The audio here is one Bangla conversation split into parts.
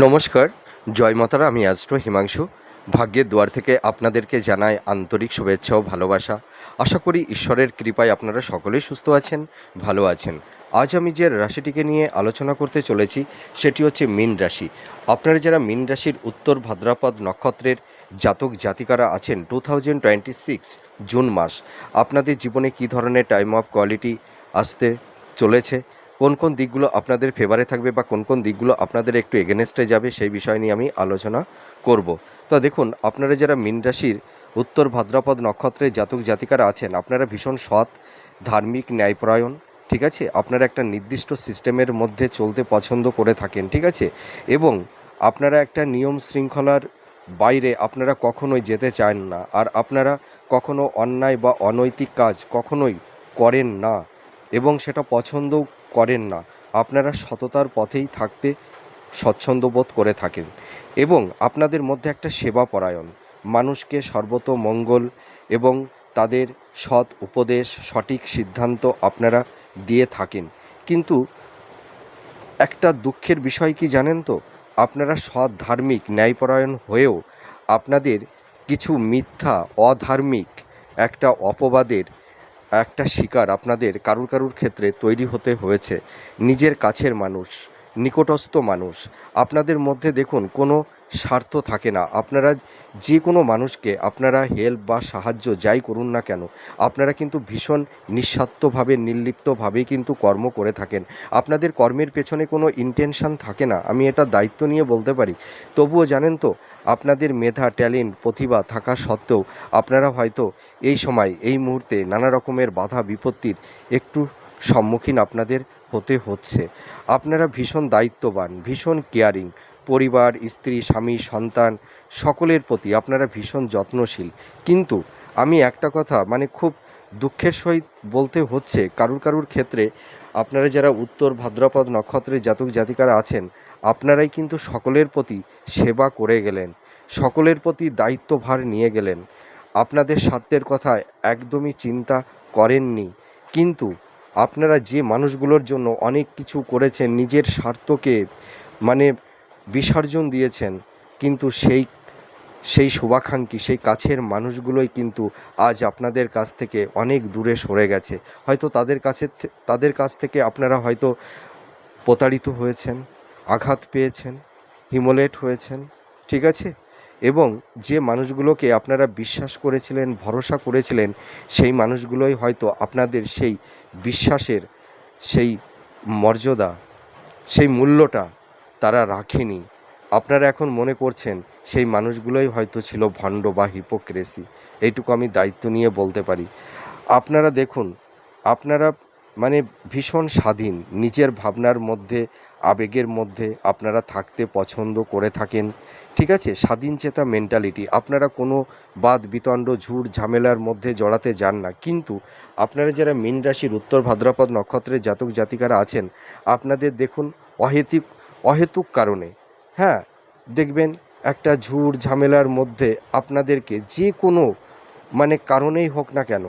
নমস্কার, জয় মাতারা। আমি অ্যাস্ট্রো হিমাংশু। ভাগ্যের দুয়ার থেকে আপনাদেরকে জানাই আন্তরিক শুভেচ্ছা ও ভালোবাসা। আশা করি ঈশ্বরের কৃপায় আপনারা সকলেই সুস্থ আছেন, ভালো আছেন। আজ আমি যে রাশিটিকে নিয়ে আলোচনা করতে চলেছি সেটি হচ্ছে মীন রাশি। আপনারা যারা মীন রাশির উত্তর ভাদ্রপদ নক্ষত্রের জাতক জাতিকারা আছেন, 2026 জুন মাস আপনাদের জীবনে কী ধরনের টাইম অফ কোয়ালিটি আসতে চলেছে, কোন কোন দিকগুলো আপনাদের ফেভারে থাকবে বা কোন কোন দিকগুলো আপনাদের একটু এগেনস্টে যাবে, সেই বিষয় নিয়ে আমি আলোচনা করব। তো দেখুন, আপনারা যারা মীন রাশির উত্তর ভাদ্রপদ নক্ষত্রের জাতক জাতিকারা আছেন, আপনারা ভীষণ সৎ, ধার্মিক, ন্যায়পরায়ণ, ঠিক আছে। আপনারা একটা নির্দিষ্ট সিস্টেমের মধ্যে চলতে পছন্দ করে থাকেন, ঠিক আছে। এবং আপনারা একটা নিয়ম শৃঙ্খলার বাইরে আপনারা কখনোই যেতে চান না, আর আপনারা কখনো অন্যায় বা অনৈতিক কাজ কখনোই করেন না এবং সেটা পছন্দ করেন না। আপনারা সততার পথেই থাকতে স্বচ্ছন্দ বোধ করে থাকেন এবং আপনাদের মধ্যে একটা সেবাপরায়ণ, মানুষকে সর্বতোমঙ্গল এবং তাদের সৎ উপদেশ, সঠিক সিদ্ধান্ত আপনারা দিয়ে থাকেন। কিন্তু একটা দুঃখের বিষয় কি জানেন তো, আপনারা সৎ, ধার্মিক, ন্যায়পরায়ণ হয়েও আপনাদের কিছু মিথ্যা, অধার্মিক একটা অপবাদের একটা শিকার আপনাদের কারুর কারুর ক্ষেত্রে তৈরি হতে হয়েছে। নিজের কাছের মানুষ, নিকটস্থ মানুষ, আপনাদের মধ্যে দেখুন কোনো স্বার্থ থাকে না। আপনারা যে কোনো মানুষকে আপনারা হেল্প বা সাহায্য যাই করুন না কেন, আপনারা কিন্তু ভীষণ নিঃস্বার্থভাবে, নির্লিপ্তভাবেই কিন্তু কর্ম করে থাকেন। আপনাদের কর্মের পেছনে কোনো ইন্টেনশন থাকে না, আমি এটা দায়িত্ব নিয়ে বলতে পারি। তবুও জানেন তো, আপনাদের মেধা, ট্যালেন্ট, প্রতিভা থাকা সত্ত্বেও আপনারা হয়তো এই সময়, এই মুহূর্তে নানা রকমের বাধা বিপত্তির একটু সম্মুখীন আপনাদের হতে হচ্ছে। আপনারা ভীষণ দায়িত্ববান, ভীষণ কেয়ারিং, পরিবার, স্ত্রী, স্বামী, সন্তান সকলের প্রতি আপনারা ভীষণ যত্নশীল। কিন্তু আমি একটা কথা খুব দুঃখের সহিত বলতে হচ্ছে, কারুর কারুর ক্ষেত্রে আপনারা যারা উত্তর ভাদ্রপদ নক্ষত্রের জাতক জাতিকারা আছেন, আপনারাই কিন্তু সকলের প্রতি সেবা করে গেলেন, সকলের প্রতি দায়িত্বভার নিয়ে গেলেন, আপনাদের স্বার্থের কথা একদমই চিন্তা করেননি। কিন্তু আপনারা যে মানুষগুলোর জন্য অনেক কিছু করেছেন, নিজের স্বার্থকে মানে বিসর্জন দিয়েছেন, কিন্তু সেই শুভাকাঙ্ক্ষী, সেই কাছের মানুষগুলোই কিন্তু আজ আপনাদের কাছ থেকে অনেক দূরে সরে গেছে। হয়তো তাদের কাছ থেকে আপনারা হয়তো প্রতারিত হয়েছেন, আঘাত পেয়েছেন, হিমোলেট হয়েছেন, ঠিক আছে। এবং যে মানুষগুলোকে আপনারা বিশ্বাস করেছিলেন, ভরসা করেছিলেন, সেই মানুষগুলোই হয়তো আপনাদের সেই বিশ্বাসের সেই মর্যাদা, সেই মূল্যটা তারা রাখেনি। আপনারা এখন মনে করছেন সেই মানুষগুলোই হয়তো ছিল ভণ্ড বা হিপোক্রেসি। এইটুকু আমি দায়িত্ব নিয়ে বলতে পারি। আপনারা দেখুন, আপনারা ভীষণ স্বাধীন, নিজের ভাবনার মধ্যে, আবেগের মধ্যে আপনারা থাকতে পছন্দ করে থাকেন, ঠিক আছে। স্বাধীন চেতা মেন্টালিটি, আপনারা কোনো বাদ বিতণ্ড, ঝুট ঝামেলার মধ্যে জড়াতে যান না। কিন্তু আপনারা যারা মীন রাশির উত্তর ভাদ্রপদ নক্ষত্রের জাতক জাতিকারা আছেন, আপনাদের দেখুন অহেতুক কারণে, হ্যাঁ, দেখবেন একটা ঝুট ঝামেলার মধ্যে আপনাদেরকে যে কোনো কারণেই হোক না কেন,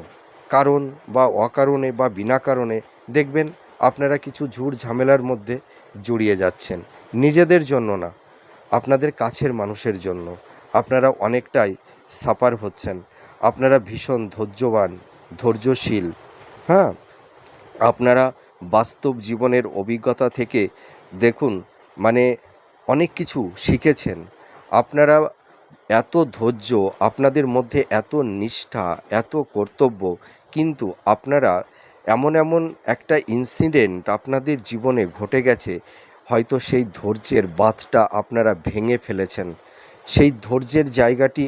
কারণ বা অকারণে বা বিনা কারণে দেখবেন আপনারা কিছু ঝুট ঝামেলার মধ্যে জড়িয়ে যাচ্ছেন। নিজেদের জন্য না, আপনাদের কাছের মানুষের জন্য আপনারা অনেকটাই সাফার হচ্ছেন। আপনারা ভীষণ ধৈর্যবান, ধৈর্যশীল, হ্যাঁ। আপনারা বাস্তব জীবনের অভিজ্ঞতা থেকে দেখুন অনেক কিছু শিখেছেন। আপনারা এত ধৈর্য, আপনাদের মধ্যে এত নিষ্ঠা, এত কর্তব্য, কিন্তু আপনারা এমন এমন একটা ইনসিডেন্ট আপনাদের জীবনে ঘটে গেছে, হয়তো সেই ধৈর্যের বাঁধটা আপনারা ভেঙে ফেলেছেন। সেই ধৈর্যের জায়গাটি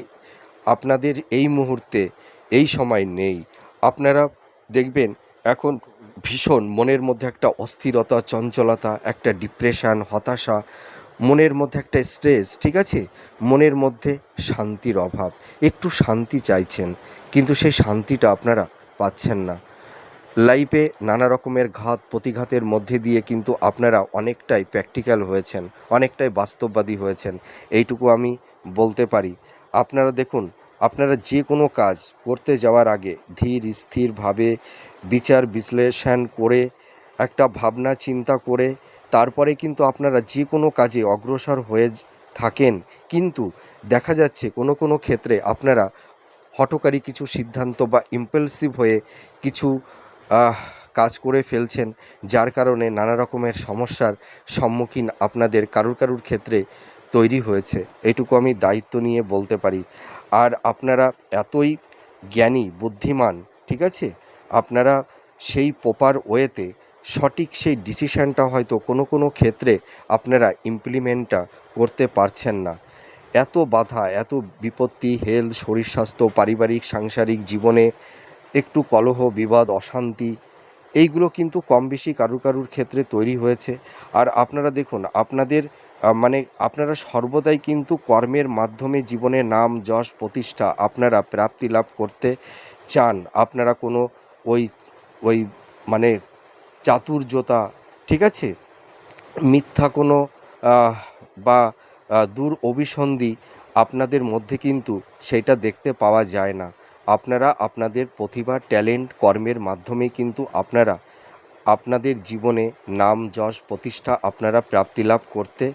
আপনাদের এই মুহূর্তে, এই সময় নেই। আপনারা দেখবেন এখন ভীষণ মনের মধ্যে একটা অস্থিরতা, চঞ্চলতা, একটা ডিপ্রেশন, হতাশা, মনের মধ্যে একটা স্ট্রেস, ঠিক আছে। মনের মধ্যে শান্তির অভাব, একটু শান্তি চাইছেন, কিন্তু সেই শান্তিটা আপনারা পাচ্ছেন না। লাইফে নানা রকমের ঘাত প্রতিঘাতের মধ্যে দিয়ে কিন্তু আপনারা অনেকটাই প্র্যাকটিক্যাল হয়েছেন, অনেকটাই বাস্তববাদী হয়েছেন, এইটুকু আমি বলতে পারি। আপনারা দেখুন, আপনারা যে কোনো কাজ করতে যাওয়ার আগে ধীর স্থিরভাবে বিচার বিশ্লেষণ করে, একটা ভাবনা চিন্তা করে তারপরে কিন্তু আপনারা যে কোনো কাজে অগ্রসর হয়ে থাকেন, কিন্তু দেখা যাচ্ছে কোনো কোনো ক্ষেত্রে আপনারা হঠকারী কিছু সিদ্ধান্ত বা ইম্পালসিভ হয়ে কিছু কাজ করে ফেলছেন, যার কারণে নানা রকমের সমস্যার সম্মুখীন আপনাদের কারুর ক্ষেত্রে তৈরি হয়েছে, এইটুকু আমি দায়িত্ব নিয়ে বলতে পারি। আর আপনারা এতই জ্ঞানী বুদ্ধিমান, ঠিক আছে, আপনারা সেই প্রপার ওয়েতে সঠিক সেই ডিসিশানটা হয়তো কোনো কোনো ক্ষেত্রে আপনারা ইমপ্লিমেন্টটা করতে পারছেন না। এত বাধা, এত বিপত্তি, হেলথ, শরীর স্বাস্থ্য, পারিবারিক সাংসারিক জীবনে একটু কলহ বিবাদ অশান্তি, এইগুলো কিন্তু কম বেশি কারুর ক্ষেত্রে তৈরি হয়েছে। আর আপনারা দেখুন, আপনাদের মানে আপনারা সর্বদাই কিন্তু কর্মের মাধ্যমে জীবনে নাম যশ প্রতিষ্ঠা আপনারা প্রাপ্তি লাভ করতে চান। আপনারা কোনো ওই ওই মানে চাতুর্যতা, ঠিক আছে, মিথ্যা কোনো বা দূর অভিসন্ধি আপনাদের মধ্যে কিন্তু সেটা দেখতে পাওয়া যায় না। আপনারা আপনাদের প্রতিভা ট্যালেন্ট কর্মের মাধ্যমেই কিন্তু আপনারা আপনাদের জীবনে নাম যশ প্রতিষ্ঠা আপনারা প্রাপ্তিলাভ করতে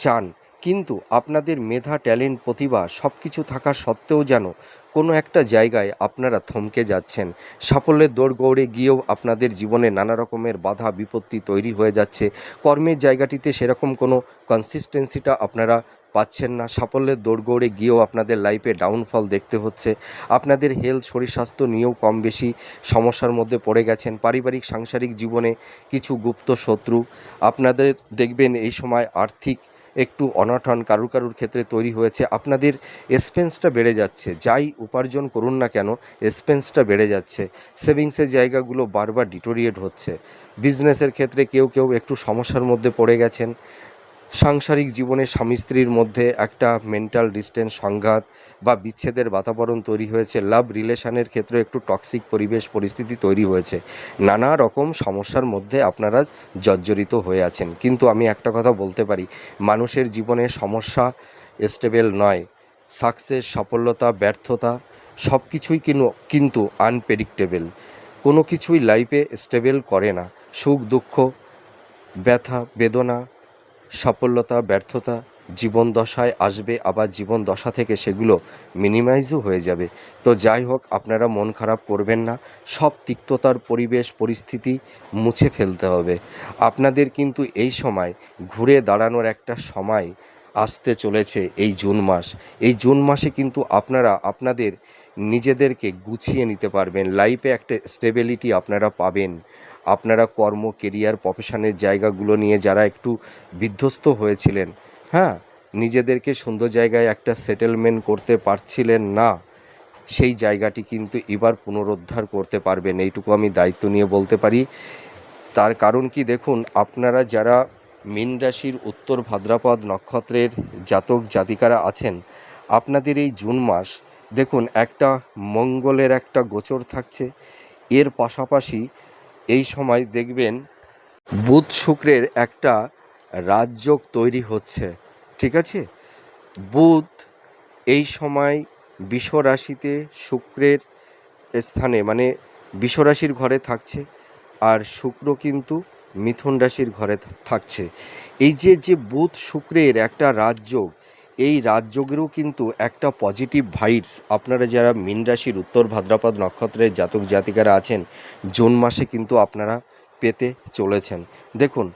চান। কিন্তু আপনাদের মেধা ট্যালেন্ট প্রতিভা সব কিছু থাকা সত্ত্বেও যেন কোনো একটা জায়গায় আপনারা থমকে যাচ্ছেন। সাফল্যের দৌড়গৌড়ে গিয়েও আপনাদের জীবনে নানা রকমের বাধা বিপত্তি তৈরি হয়ে যাচ্ছে। কর্মের জায়গাটিতে সেরকম কোনো কনসিস্টেন্সিটা আপনারা পাচ্ছেন না। সাফল্যের দৌড়গৌড়ে গিয়েও আপনাদের লাইফে ডাউনফল দেখতে হচ্ছে। আপনাদের হেলথ শরীর স্বাস্থ্য নিয়েও কম বেশি সমস্যার মধ্যে পড়ে গেছেন। পারিবারিক সাংসারিক জীবনে কিছু গুপ্ত শত্রু আপনাদের দেখবেন এই সময় আর্থিক একটু অনটন কারুর ক্ষেত্রে তৈরি হয়েছে। আপনাদের এক্সপেন্সটা বেড়ে যাচ্ছে, যাই উপার্জন করুন না কেন এক্সপেন্সটা বেড়ে যাচ্ছে। সেভিংসের জায়গাগুলো বারবার ডিটোরিয়েট হচ্ছে। বিজনেসের ক্ষেত্রে কেউ একটু সমস্যার মধ্যে পড়ে গেছেন। সাংসারিক জীবনে স্বামী স্ত্রীর মধ্যে একটা মেন্টাল ডিস্টেন্স সংঘাত বা বিচ্ছেদের বাতাবরণ তৈরি হয়েছে। লাভ রিলেশনের ক্ষেত্রে একটু টক্সিক পরিবেশ পরিস্থিতি তৈরি হয়েছে। নানা রকম সমস্যার মধ্যে আপনারা জর্জরিত হয়ে আছেন। কিন্তু আমি একটা কথা বলতে পারি, মানুষের জীবনে সমস্যা স্টেবল নয়। সাকসেস, সফলতা, ব্যর্থতা সব কিছুই কিন্তু আনপ্রেডিক্টেবল। কোনো কিছুই লাইফে স্টেবল করে না। সুখ দুঃখ, ব্যথা বেদনা, সাফল্যতা ব্যর্থতা জীবন দশায় আসবে, আবার জীবন দশা থেকে সেগুলো মিনিমাইজও হয়ে যাবে। তো যাই হোক, আপনারা মন খারাপ করবেন না। সব তিক্ততার পরিবেশ পরিস্থিতি মুছে ফেলতে হবে। আপনাদের কিন্তু এই সময় ঘুরে দাঁড়ানোর একটা সময় আসতে চলেছে। এই জুন মাস, এই জুন মাসে কিন্তু আপনারা আপনাদের নিজেদেরকে গুছিয়ে নিতে পারবেন। লাইফে একটা স্টেবিলিটি আপনারা পাবেন। আপনারা কর্ম কেরিয়ার প্রফেশনের জায়গাগুলো নিয়ে যারা একটু বিধ্বস্ত হয়েছিলেন, হ্যাঁ, নিজেদেরকে সুন্দর জায়গায় একটা সেটেলমেন্ট করতে পারছিলেন না, সেই জায়গাটি কিন্তু এবার পুনরুদ্ধার করতে পারবেন, এইটুকু আমি দায়িত্ব নিয়ে বলতে পারি। তার কারণ কি দেখুন, আপনারা যারা মীন রাশির উত্তর ভাদ্রপদ নক্ষত্রের জাতক জাতিকারা আছেন, আপনাদের এই জুন মাস দেখুন একটা মঙ্গলের একটা গোচর থাকছে। এর পাশাপাশি এই সময় দেখবেন বুধ শুক্রের একটা রাজযোগ তৈরি হচ্ছে, ঠিক আছে। বুধ এই সময় বৃষ রাশিতে শুক্রের স্থানে মানে বৃষ রাশির ঘরে থাকছে, আর শুক্র কিন্তু মিথুন রাশির ঘরে থাকছে। এই যে বুধ শুক্রের একটা রাজযোগ, এই রাজযোগেরও কিন্তু একটা পজিটিভ ভাইবস আপনারা যারা মীন রাশির উত্তর ভাদ্রপদ নক্ষত্রের জাতক জাতিকারা আছেন জুন মাসে কিন্তু আপনারা পেতে চলেছেন। দেখুন,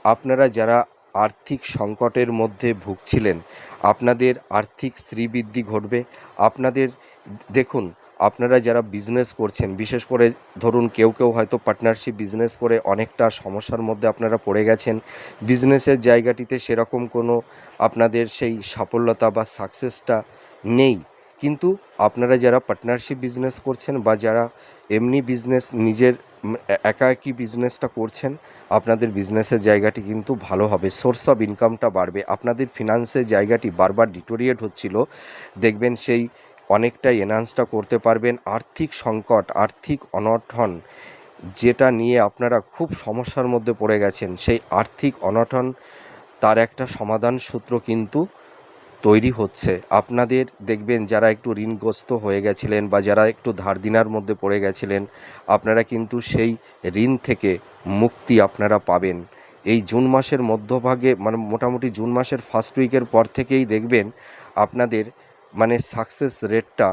আপনারা যারা আর্থিক সংকটের মধ্যে ভুগছিলেন, আপনাদের আর্থিক শ্রীবৃদ্ধি ঘটবে। আপনাদের দেখুন, আপনারা যারা বিজনেস করছেন, বিশেষ করে ধরুন কেউ হয়তো পার্টনারশিপ বিজনেস করে অনেকটা সমস্যার মধ্যে আপনারা পড়ে গেছেন। বিজনেসের জায়গাটিতে সেরকম কোনো আপনাদের সেই সাফল্যতা বা সাকসেসটা নেই। কিন্তু আপনারা যারা পার্টনারশিপ বিজনেস করছেন বা যারা এমনি বিজনেস নিজের একাকী বিজনেসটা করছেন, আপনাদের বিজনেসের জায়গাটি কিন্তু ভালো হবে। সোর্স অফ ইনকামটা বাড়বে। আপনাদের ফিনান্সের জায়গাটি বারবার ডিটোরিয়েট হচ্ছিল, দেখবেন সেই অনেকটাই এনহান্সটা করতে পারবেন। আর্থিক সংকট, আর্থিক অনটন যেটা নিয়ে আপনারা খুব সমস্যার মধ্যে পড়ে গেছেন, সেই আর্থিক অনটন তার একটা সমাধান সূত্র কিন্তু তৈরি হচ্ছে। আপনাদের দেখবেন যারা একটু ঋণগ্রস্ত হয়ে গেছিলেন বা যারা একটু ধার দেনার মধ্যে পড়ে গেছিলেন, আপনারা কিন্তু সেই ঋণ থেকে মুক্তি আপনারা পাবেন। এই জুন মাসের মধ্যভাগে মানে মোটামুটি জুন মাসের ফার্স্ট উইকের পর থেকেই দেখবেন আপনাদের মানে সাকসেস রেটটা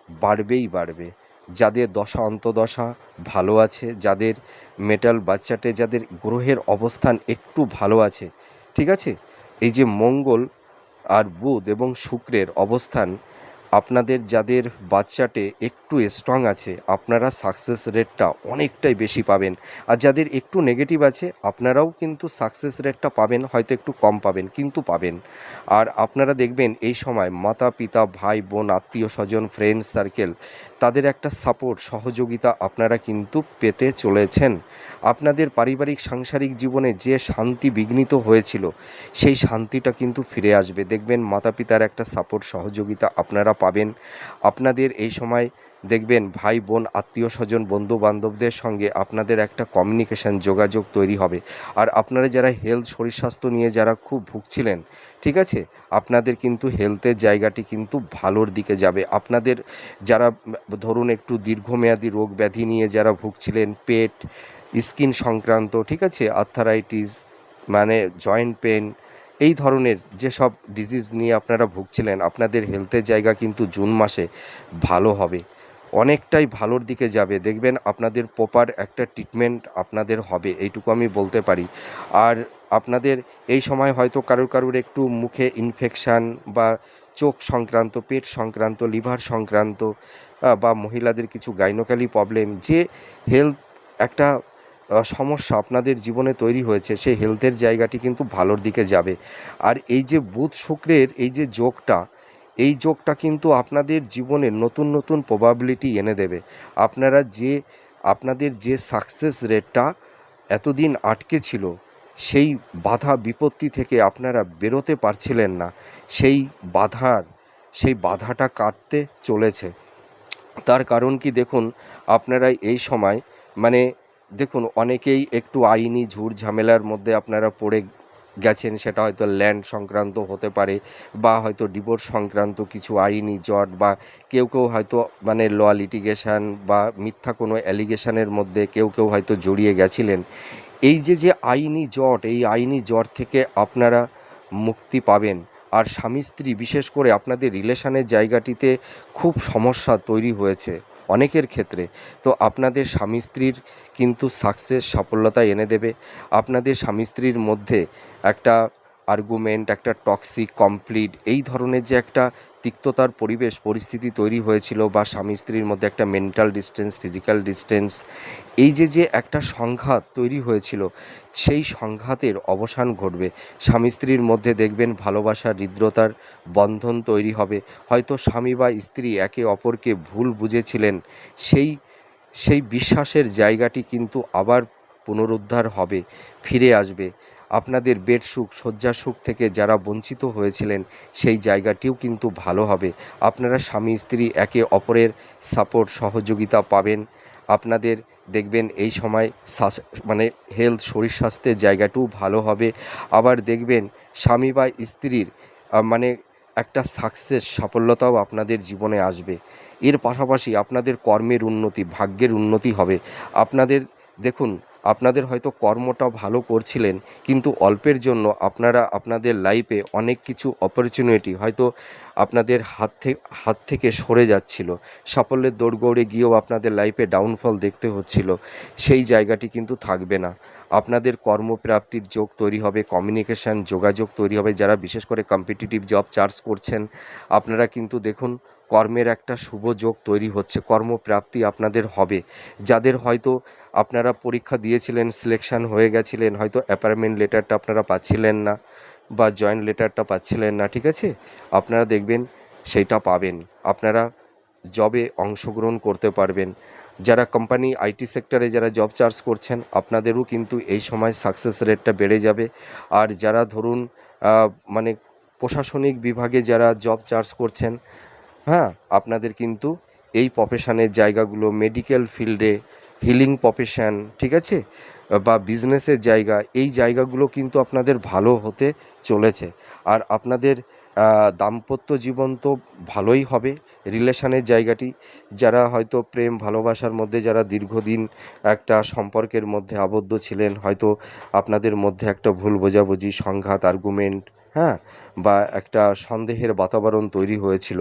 বাড়বেই বাড়বে। যাদের দশা অন্তদশা ভালো আছে, যাদের মেটাল বাচ্চাটে, যাদের গ্রহের অবস্থান একটু ভালো আছে, ঠিক আছে, এই যে মঙ্গল আর বুধ এবং শুক্রের অবস্থান, আপনাদের যাদের বাচ্চাটে একটু স্ট্রং আছে আপনারা সাকসেস রেটটা অনেকটাই বেশি পাবেন। আর যাদের একটু নেগেটিভ আছে আপনারাও কিন্তু সাকসেস রেটটা পাবেন, হয়তো একটু কম পাবেন কিন্তু পাবেন। আর আপনারা দেখবেন এই সময় মাতা পিতা ভাই বোন আত্মীয় স্বজন ফ্রেন্ড সার্কেল তাদের একটা সাপোর্ট সহযোগিতা আপনারা কিন্তু পেতে চলেছেন। আপনাদের পারিবারিক সাংসারিক জীবনে যে শান্তি বিঘ্নিত হয়েছিল সেই শান্তিটা কিন্তু ফিরে আসবে। দেখবেন মাতা পিতার একটা সাপোর্ট সহযোগিতা আপনারা পাবেন। আপনাদের এই সময় দেখবেন ভাই বোন আত্মীয় স্বজন বন্ধু বান্ধবদের সঙ্গে আপনাদের একটা কমিউনিকেশন যোগাযোগ তৈরি হবে। আর আপনারা যারা হেলথ শরীর স্বাস্থ্য নিয়ে যারা খুব ভুগছিলেন, ঠিক আছে, আপনাদের কিন্তু হেলথের জায়গাটি কিন্তু ভালোর দিকে যাবে। আপনাদের যারা ধরুন একটু দীর্ঘমেয়াদী রোগ ব্যাধি নিয়ে যারা ভুগছিলেন, পেট স্কিন সংক্রান্ত, ঠিক আছে, আর্থারাইটিস মানে জয়েন্ট পেন, এই ধরনের যেসব ডিজিজ নিয়ে আপনারা ভুগছিলেন আপনাদের হেলথের জায়গা কিন্তু জুন মাসে ভালো হবে, অনেকটাই ভালোর দিকে যাবে। দেখবেন আপনাদের প্রপার একটা ট্রিটমেন্ট আপনাদের হবে, এইটুকু আমি বলতে পারি। আর আপনাদের এই সময় হয়তো কারুর একটু মুখে ইনফেকশান বা চোখ সংক্রান্ত, পেট সংক্রান্ত, লিভার সংক্রান্ত বা মহিলাদের কিছু গাইনোকালি প্রবলেম, যে হেলথ একটা সমস্যা আপনাদের জীবনে তৈরি হয়েছে সেই হেলথের জায়গাটি কিন্তু ভালোর দিকে যাবে। আর এই যে বুধ শুক্রের এই যে যোগটা, এই যোগটা কিন্তু আপনাদের জীবনে নতুন নতুন প্রবাবিলিটি এনে দেবে। আপনাদের যে সাকসেস রেটটা এতদিন আটকে ছিল, সেই বাধা বিপত্তি থেকে আপনারা বেরোতে পারছিলেন না, সেই বাধাটা কাটতে চলেছে। তার কারণ কি দেখুন, আপনারা এই সময় মানে দেখুন অনেকেই একটু আইনি ঝুট ঝামেলার মধ্যে আপনারা পড়ে গেছেন, সেটা হয়তো ল্যান্ড সংক্রান্ত হতে পারে বা হয়তো ডিভোর্স সংক্রান্ত কিছু আইনি জট, বা কেউ হয়তো মানে ল লিটিগেশন বা মিথ্যা কোনো অ্যালিগেশনের মধ্যে কেউ হয়তো জড়িয়ে গেছিলেন। এই যে আইনি জট, এই আইনি জট থেকে আপনারা মুক্তি পাবেন। আর স্বামী স্ত্রী বিশেষ করে আপনাদের রিলেশনের জায়গাটিতে খুব সমস্যা তৈরি হয়েছে অনেকের ক্ষেত্রে, তো আপনাদের স্বামী স্ত্রীর কিন্তু সাকসেস সফলতা এনে দেবে। আপনাদের স্বামী স্ত্রীর মধ্যে একটা আর্গুমেন্ট, একটা টক্সিক কমপ্লিট এই ধরনের যে একটা তিক্ততার পরিবেশ পরিস্থিতি তৈরি হয়েছিল, বা স্বামী স্ত্রীর মধ্যে একটা মেন্টাল ডিস্টেন্স, ফিজিক্যাল ডিস্টেন্স, এই যে একটা সংঘাত তৈরি হয়েছিল, সেই সংঘাতের অবসান ঘটবে। স্বামী স্ত্রীর মধ্যে দেখবেন ভালোবাসার হৃদ্রতার বন্ধন তৈরি হবে। হয়তো স্বামী বা স্ত্রী একে অপরকে ভুল বুঝেছিলেন, সেই বিশ্বাসের জায়গাটি কিন্তু আবার পুনরুদ্ধার হবে, ফিরে আসবে। আপনাদের বেড সুখ শয্যা সুখ থেকে যারা বঞ্চিত হয়েছিলেন সেই জায়গাটিও কিন্তু ভালো হবে। আপনারা স্বামী স্ত্রী একে অপরের সাপোর্ট সহযোগিতা পাবেন। আপনাদের দেখবেন এই সময় মানে হেলথ শরীর স্বাস্থ্যের জায়গাটিও ভালো হবে। আবার দেখবেন স্বামী বা স্ত্রীর মানে একটা সাকসেস সাফল্যতাও আপনাদের জীবনে আসবে। এর পাশাপাশি আপনাদের কর্মের উন্নতি, ভাগ্যের উন্নতি হবে। আপনাদের দেখুন, আপনাদের হয়তো কর্মটা ভালো করছিলেন কিন্তু অল্পের জন্য আপনারা আপনাদের লাইফে অনেক কিছু অপরচুনিটি হয়তো আপনাদের হাত থেকে সরে যাচ্ছিল, সাফল্যের দৌড়গৌড়ে গিয়েও আপনাদের লাইফে ডাউনফল দেখতে হচ্ছিল, সেই জায়গাটি কিন্তু থাকবে না। আপনাদের কর্মপ্রাপ্তির যোগ তৈরি হবে, কমিউনিকেশান যোগাযোগ তৈরি হবে। যারা বিশেষ করে কম্পিটিটিভ জব চার্জ করছেন আপনারা কিন্তু দেখুন কর্মের একটা শুভ যোগ তৈরি হচ্ছে, কর্মপ্রাপ্তি আপনাদের হবে। যাদের হয়তো আপনারা পরীক্ষা দিয়েছিলেন, সিলেকশন হয়ে গেছিলেন, হয়তো অ্যাপয়েন্টমেন্ট লেটারটা আপনারা পাচ্ছিলেন না বা জয়েন্ট লেটারটা পাচ্ছিলেন না, ঠিক আছে, আপনারা দেখবেন সেইটা পাবেন। আপনারা জবে অংশগ্রহণ করতে পারবেন। যারা কোম্পানি আইটি সেক্টরে যারা জব চার্জ করছেন আপনাদেরও কিন্তু এই সময় সাকসেস রেটটা বেড়ে যাবে। আর যারা ধরুন মানে প্রশাসনিক বিভাগে যারা জব চার্জ করছেন, হ্যাঁ, আপনাদের কিন্তু এই প্রফেশনের জায়গাগুলো, মেডিকেল ফিল্ডে, হিলিং প্রফেশন, ঠিক আছে, বা বিজনেসের জায়গা, এই জায়গাগুলো কিন্তু আপনাদের ভালো হতে চলেছে। আর আপনাদের দাম্পত্য জীবন তো ভালোই হবে, রিলেশনের জায়গাটি, যারা হয়তো প্রেম ভালোবাসার মধ্যে যারা দীর্ঘদিন একটা সম্পর্কের মধ্যে আবদ্ধ ছিলেন, হয়তো আপনাদের মধ্যে একটা ভুল বোঝাবুঝি, সংঘাত, আর্গুমেন্ট, হ্যাঁ, বা একটা সন্দেহের বাতাবরণ তৈরি হয়েছিল,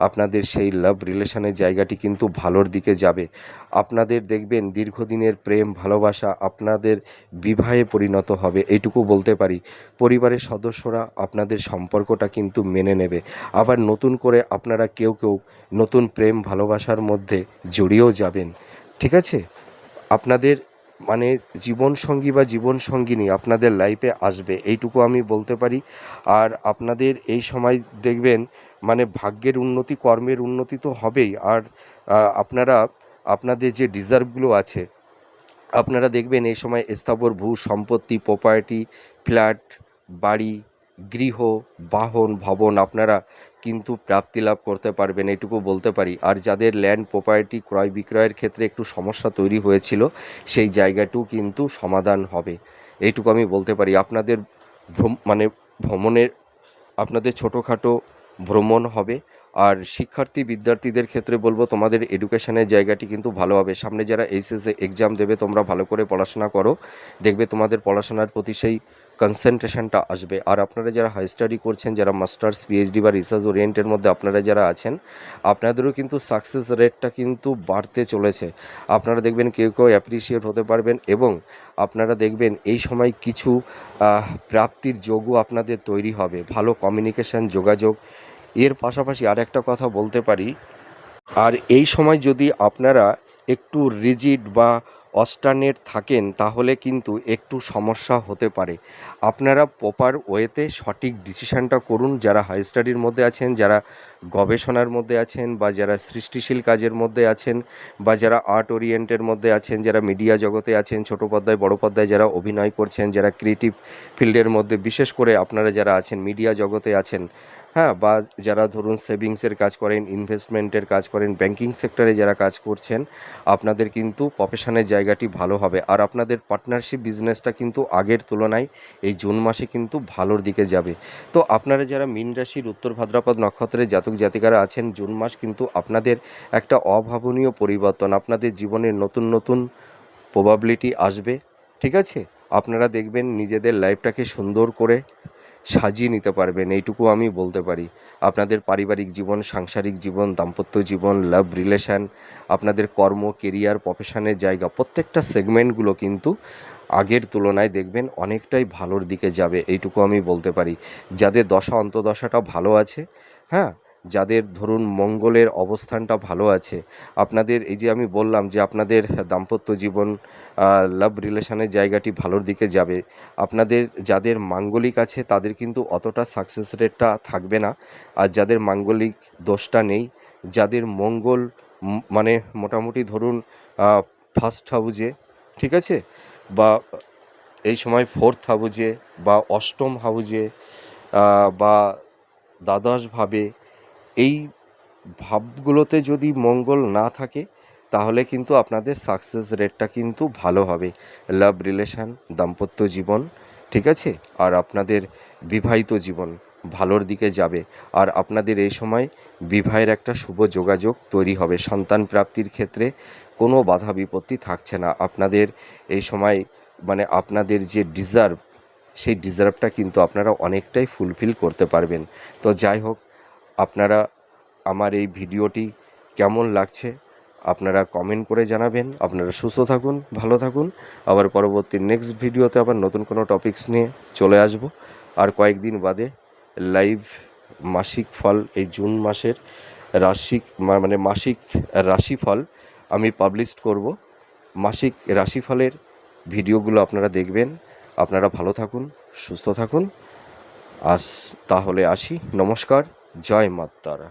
আপনাদের সেই লাভ রিলেশনের জায়গাটি কিন্তু ভালোর দিকে যাবে। আপনাদের দেখবেন দীর্ঘদিনের প্রেম ভালোবাসা আপনাদের বিবাহে পরিণত হবে, এইটুকু বলতে পারি। পরিবারের সদস্যরা আপনাদের সম্পর্কটা কিন্তু মেনে নেবে। আবার নতুন করে আপনারা কেউ কেউ নতুন প্রেম ভালোবাসার মধ্যে জড়িয়েও যাবেন, ঠিক আছে? আপনাদের মানে জীবনসঙ্গী বা জীবনসঙ্গিনী আপনাদের লাইফে আসবে, এইটুকু আমি বলতে পারি। আর আপনাদের এই সময় দেখবেন মানে ভাগ্যের উন্নতি, কর্মের উন্নতি তো হবেই। আর আপনারা আপনাদের যে ডিজার্ভগুলো আছে, আপনারা দেখবেন এই সময় স্থাবর ভূ সম্পত্তি, প্রপার্টি, ফ্ল্যাট, বাড়ি, গৃহ, বাহন, ভবন আপনারা কিন্তু প্রাপ্তি লাভ করতে পারবেন, এইটুকু বলতে পারি। আর যাদের ল্যান্ড প্রপার্টি ক্রয় বিক্রয়ের ক্ষেত্রে একটু সমস্যা তৈরি হয়েছিল, সেই জায়গাটিও কিন্তু সমাধান হবে, এইটুকু আমি বলতে পারি। আপনাদের মানে ভ্রমণের, আপনাদের ছোটোখাটো ভ্রমণ হবে। আর শিক্ষার্থী বিদ্যার্থীদের ক্ষেত্রে বলবো তোমাদের এডুকেশনের জায়গাটি কিন্তু ভালো হবে। সামনে যারা এইচএসএ এক্সাম দেবে, তোমরা ভালো করে পড়াশোনা করো, দেখবে তোমাদের পড়াশোনার প্রতি সেই কনসেন্ট্রেশনটা আসবে। আর আপনারা যারা হাই স্টাডি করছেন, যারা মাস্টার্স পিএইচডি বা রিসার্চ ওরিয়েন্টের মধ্যে আপনারা যারা আছেন, আপনাদেরও কিন্তু সাকসেস রেটটা কিন্তু বাড়তে চলেছে। আপনারা দেখবেন কেউ কেউ অ্যাপ্রিসিয়েট হতে পারবেন, এবং আপনারা দেখবেন এই সময় কিছু প্রাপ্তির যোগও আপনাদের তৈরি হবে, ভালো কমিউনিকেশান, যোগাযোগ। এর পাশাপাশি আর একটা কথা বলতে পারি, আর এই সময় যদি আপনারা একটু রিজিড বা অস্টার্নেট থাকেন, তাহলে কিন্তু একটু সমস্যা হতে পারে। আপনারা প্রপার ওয়েতে সঠিক ডিসিশানটা করুন। যারা হাই স্টাডির মধ্যে আছেন, যারা গবেষণার মধ্যে আছেন, বা যারা সৃষ্টিশীল কাজের মধ্যে আছেন, বা যারা আর্ট ওরিয়েন্টের মধ্যে আছেন, যারা মিডিয়া জগতে আছেন, ছোটো পর্দায় বড় পর্দায় যারা অভিনয় করছেন, যারা ক্রিয়েটিভ ফিল্ডের মধ্যে, বিশেষ করে আপনারা যারা আছেন মিডিয়া জগতে আছেন, হ্যাঁ, বা যারা ধরুন সেভিংসের কাজ করেন, ইনভেস্টমেন্টের কাজ করেন, ব্যাংকিং সেক্টরে যারা কাজ করছেন, আপনাদের কিন্তু প্রফেশনের জায়গাটি ভালো হবে। আর আপনাদের পার্টনারশিপ বিজনেসটা কিন্তু আগের তুলনায় এই জুন মাসে কিন্তু ভালোর দিকে যাবে। তো আপনারা যারা মীন রাশির উত্তর ভাদ্রপদ নক্ষত্রের জাতক জাতিকারা আছেন, জুন মাস কিন্তু আপনাদের একটা অভাবনীয় পরিবর্তন, আপনাদের জীবনের নতুন নতুন প্রবাবিলিটি আসবে, ঠিক আছে? আপনারা দেখবেন নিজেদের লাইফটাকে সুন্দর করে সাজিয়ে নিতে পারবেন, এইটুকু আমি বলতে পারি। আপনাদের পারিবারিক জীবন, সাংসারিক জীবন, দাম্পত্য জীবন, লাভ রিলেশান, আপনাদের কর্ম, কেরিয়ার, প্রফেশনের জায়গা, প্রত্যেকটা সেগমেন্টগুলো কিন্তু আগের তুলনায় দেখবেন অনেকটাই ভালোর দিকে যাবে, এইটুকু আমি বলতে পারি। যাদের দশা অন্তদশাটা ভালো আছে, হ্যাঁ, যাদের ধরুন মঙ্গলের অবস্থানটা ভালো আছে, আপনাদের এই যে আমি বললাম যে আপনাদের দাম্পত্য জীবন, লাভ রিলেশনের জায়গাটি ভালোর দিকে যাবে। আপনাদের যাদের মাঙ্গলিক আছে তাদের কিন্তু অতটা সাকসেস রেটটা থাকবে না। আর যাদের মাঙ্গলিক দোষটা নেই, যাদের মঙ্গল মানে মোটামুটি ধরুন ফার্স্ট হাউজে, ঠিক আছে, বা এই সময় ফোর্থ হাউজে, বা অষ্টম হাউজে, বা দ্বাদশ ভাবে, এই ভাবগুলোতে যদি মঙ্গল না থাকে, তাহলে কিন্তু আপনাদের সাকসেস রেটটা কিন্তু ভালো হবে। লাভ রিলেশান, দাম্পত্য জীবন, ঠিক আছে, আর আপনাদের বিবাহিত জীবন ভালোর দিকে যাবে। আর আপনাদের এই সময় বিবাহের একটা শুভ যোগাযোগ তৈরি হবে। সন্তান প্রাপ্তির ক্ষেত্রে কোনো বাধা বিপত্তি থাকছে না। আপনাদের এই সময় মানে আপনাদের যে ডিজার্ভ, সেই ডিজার্ভটা কিন্তু আপনারা অনেকটাই ফুলফিল করতে পারবেন। তো যাই হোক, আপনারা আমার এই ভিডিওটি কেমন লাগছে আপনারা কমেন্ট করে জানাবেন। আপনারা সুস্থ থাকুন, ভালো থাকুন। আবার পরবর্তী নেক্সট ভিডিওতে আবার নতুন কোনো টপিকস নিয়ে চলে আসব। আর কয়েকদিন বাদে লাইভ মাসিক ফল, এই জুন মাসের মানে মাসিক রাশিফল আমি পাবলিশ করব। মাসিক রাশিফলের ভিডিওগুলো আপনারা দেখবেন। আপনারা ভালো থাকুন, সুস্থ থাকুন। তাহলে আসি, নমস্কার, জয় মা তারা।